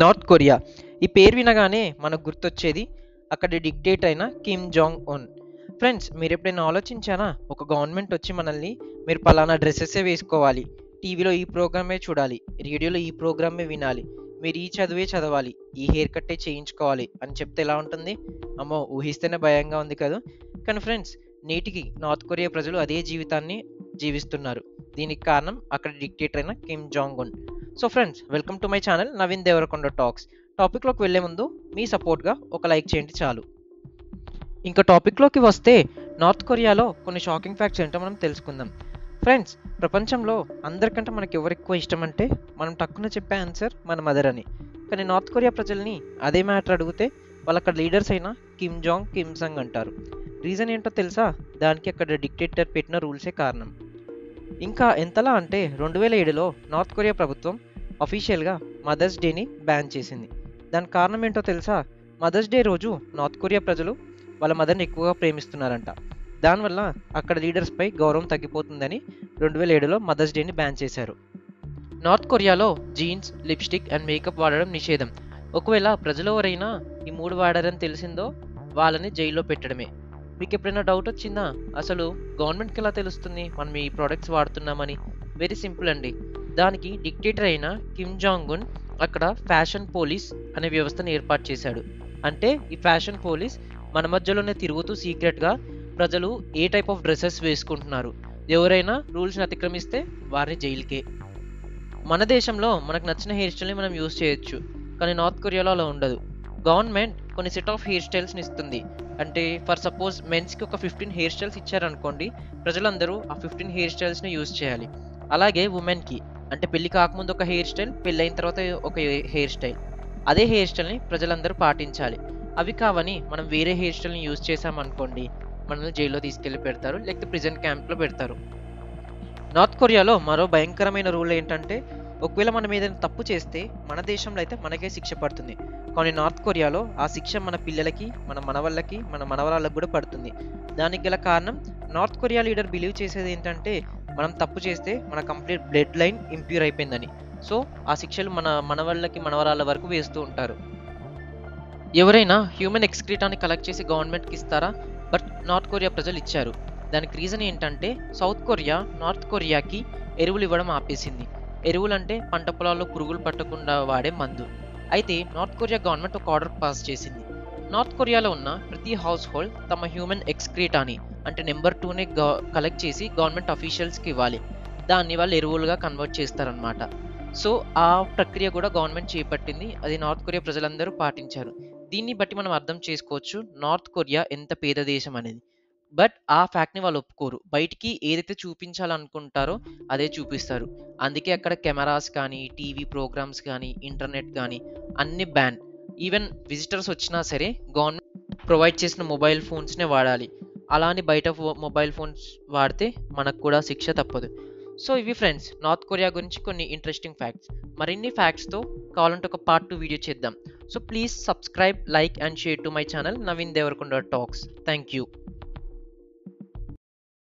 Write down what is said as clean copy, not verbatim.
North Korea. ఈ పేరు వినగానే మనకు గుర్తొచ్చేది అక్కడి డిక్టేటర్ అయిన కిమ్ జాంగ్ ఉన్. ఫ్రెండ్స్, మీరు ఎప్పుడైనా ఆలోచించారా? ఒక గవర్నమెంట్ వచ్చి మనల్ని మీరు పలానా డ్రెస్సెసే వేసుకోవాలి, టీవీలో ఈ ప్రోగ్రామే చూడాలి, రేడియోలో ఈ ప్రోగ్రామే వినాలి, మీరు ఈ చదువే చదవాలి, ఈ హెయిర్ కట్టే చేయించుకోవాలి అని చెప్తే ఎలా ఉంటుంది? అమ్మో, ఊహిస్తేనే భయంగా ఉంది కదా. కానీ ఫ్రెండ్స్, నేటికి నార్త్ కొరియా ప్రజలు అదే జీవితాన్ని జీవిస్తున్నారు. దీనికి కారణం అక్కడ డిక్టేటర్ అయిన Kim Jong Un. So friends, welcome to my channel Naveen Devarakonda Talks. టాపిక్లోకి వెళ్లే ముందు మీ సపోర్ట్గా ఒక లైక్ చేయండి చాలు. ఇంకా టాపిక్లోకి వస్తే, నార్త్ కొరియాలో కొన్ని షాకింగ్ ఫ్యాక్ట్స్ ఏంటో మనం తెలుసుకుందాం. ఫ్రెండ్స్, ప్రపంచంలో అందరికంటే మనకి ఎవరు ఎక్కువ ఇష్టం అంటే మనం టక్కున చెప్పే ఆన్సర్ మన మదర్ అని. కానీ నార్త్ కొరియా ప్రజల్ని అదే మ్యాటర్ అడిగితే వాళ్ళు అక్కడ లీడర్స్ అయిన కిమ్ జాంగ్, కిమ్ సంగ్ అంటారు. రీజన్ ఏంటో తెలుసా? దానికి అక్కడ డిక్టేటర్ పెట్టిన రూల్సే కారణం. ఇంకా ఎంతలా అంటే 2007లో నార్త్ కొరియా ప్రభుత్వం అఫీషియల్గా మదర్స్ డేని బ్యాన్ చేసింది. దానికి కారణం ఏంటో తెలుసా? మదర్స్ డే రోజు నార్త్ కొరియా ప్రజలు వాళ్ళ మదర్ని ఎక్కువగా ప్రేమిస్తున్నారంట. దానివల్ల అక్కడ లీడర్స్పై గౌరవం తగ్గిపోతుందని 2007లో మదర్స్ డేని బ్యాన్ చేశారు. నార్త్ కొరియాలో జీన్స్, లిప్స్టిక్ అండ్ మేకప్ వాడడం నిషేధం. ఒకవేళ ప్రజలు ఎవరైనా ఈ మూడు వాడారని తెలిసిందో వాళ్ళని జైల్లో పెట్టడమే. మీకు ఎప్పుడైనా డౌట్ వచ్చిందా? అసలు గవర్నమెంట్కి ఎలా తెలుస్తుంది మనం ఈ ప్రోడక్ట్స్ వాడుతున్నామని? వెరీ సింపుల్ అండి. దానికి డిక్టేటర్ అయిన కిమ్ జాంగ్ ఉన్ అక్కడ ఫ్యాషన్ పోలీస్ అనే వ్యవస్థను ఏర్పాటు చేశాడు. అంటే ఈ ఫ్యాషన్ పోలీస్ మన మధ్యలోనే తిరుగుతూ సీక్రెట్గా ప్రజలు ఏ టైప్ ఆఫ్ డ్రెస్సెస్ వేసుకుంటున్నారు, ఎవరైనా రూల్స్ని అతిక్రమిస్తే వారిని జైలుకే. మన దేశంలో మనకు నచ్చిన హెయిర్ స్టైల్ని మనం యూజ్ చేయొచ్చు, కానీ నార్త్ కొరియాలో అలా ఉండదు. గవర్నమెంట్ కొన్ని సెట్ ఆఫ్ హెయిర్ స్టైల్స్ని ఇస్తుంది. అంటే ఫర్ సపోజ్ మెన్స్కి ఒక 15 హెయిర్ స్టైల్స్ ఇచ్చారనుకోండి, ప్రజలందరూ ఆ 15 హెయిర్ స్టైల్స్ని యూజ్ చేయాలి. అలాగే ఉమెన్కి అంటే పెళ్లి కాకముందు ఒక హెయిర్ స్టైల్, పెళ్ళి అయిన తర్వాత ఒక హెయిర్ స్టైల్, అదే హెయిర్ స్టైల్ని ప్రజలందరూ పాటించాలి. అవి కావని మనం వేరే హెయిర్ స్టైల్ని యూజ్ చేసామనుకోండి, మనల్ని జైల్లో తీసుకెళ్ళి పెడతారు, లేకపోతే ప్రిజన్ క్యాంప్లో పెడతారు. నార్త్ కొరియాలో మరో భయంకరమైన రూల్ ఏంటంటే, ఒకవేళ మనం ఏదైనా తప్పు చేస్తే మన దేశంలో అయితే మనకే శిక్ష పడుతుంది. కానీ నార్త్ కొరియాలో ఆ శిక్ష మన పిల్లలకి, మన మనవళ్ళకి, మన మనవరాళ్ళకి కూడా పడుతుంది. దానికి గల కారణం, నార్త్ కొరియా లీడర్ బిలీవ్ చేసేది ఏంటంటే, మనం తప్పు చేస్తే మన కంప్లీట్ బ్లడ్ లైన్ ఇంప్యూర్ అయిపోయిందని. సో ఆ శిక్షలు మన మనవళ్ళకి, మనవరాళ్ళ వరకు వేస్తూ ఉంటారు. ఎవరైనా హ్యూమన్ ఎక్స్క్రీటాన్ని కలెక్ట్ చేసి గవర్నమెంట్కి ఇస్తారా? బట్ నార్త్ కొరియా ప్రజలు ఇచ్చారు. దానికి రీజన్ ఏంటంటే, సౌత్ కొరియా నార్త్ కొరియాకి ఎరువులు ఇవ్వడం ఆపేసింది. ఎరువులు అంటే పంట పొలాల్లో పురుగులు పట్టకుండా వాడే మందు. అయితే నార్త్ కొరియా గవర్నమెంట్ ఒక ఆర్డర్ పాస్ చేసింది. నార్త్ కొరియాలో ఉన్న ప్రతి హౌస్ హోల్డ్ తమ హ్యూమన్ ఎక్స్క్రీటాని అంటే నెంబర్ 2ని కలెక్ట్ చేసి గవర్నమెంట్ అఫీషియల్స్కి ఇవ్వాలి. దాన్ని వాళ్ళు ఎరువులుగా కన్వర్ట్ చేస్తారనమాట. సో ఆ ప్రక్రియ కూడా గవర్నమెంట్ చేపట్టింది. అది నార్త్ కొరియా ప్రజలందరూ పాటించారు. దీన్ని బట్టి మనం అర్థం చేసుకోవచ్చు నార్త్ కొరియా ఎంత పేద దేశం అనేది. బట్ ఆ ఫ్యాక్ట్ని వాళ్ళు ఒప్పుకోరు. బయటికి ఏదైతే చూపించాలనుకుంటారో అదే చూపిస్తారు. అందుకే అక్కడ కెమెరాస్ కానీ, టీవీ ప్రోగ్రామ్స్ కానీ, ఇంటర్నెట్ కానీ అన్ని బ్యాన్. ఈవెన్ విజిటర్స్ వచ్చినా సరే గవర్నమెంట్ ప్రొవైడ్ చేసిన మొబైల్ ఫోన్స్నే వాడాలి. అలా అని బయట మొబైల్ ఫోన్స్ వాడితే మనకు కూడా శిక్ష తప్పదు. సో ఇవి ఫ్రెండ్స్, నార్త్ కొరియా గురించి కొన్ని ఇంట్రెస్టింగ్ ఫ్యాక్ట్స్. మరిన్ని ఫ్యాక్ట్స్తో కావాలంటే ఒక పార్ట్ 2 వీడియో చేద్దాం. So please subscribe, like and share to my channel Naveen Devarakonda Talks. Thank you.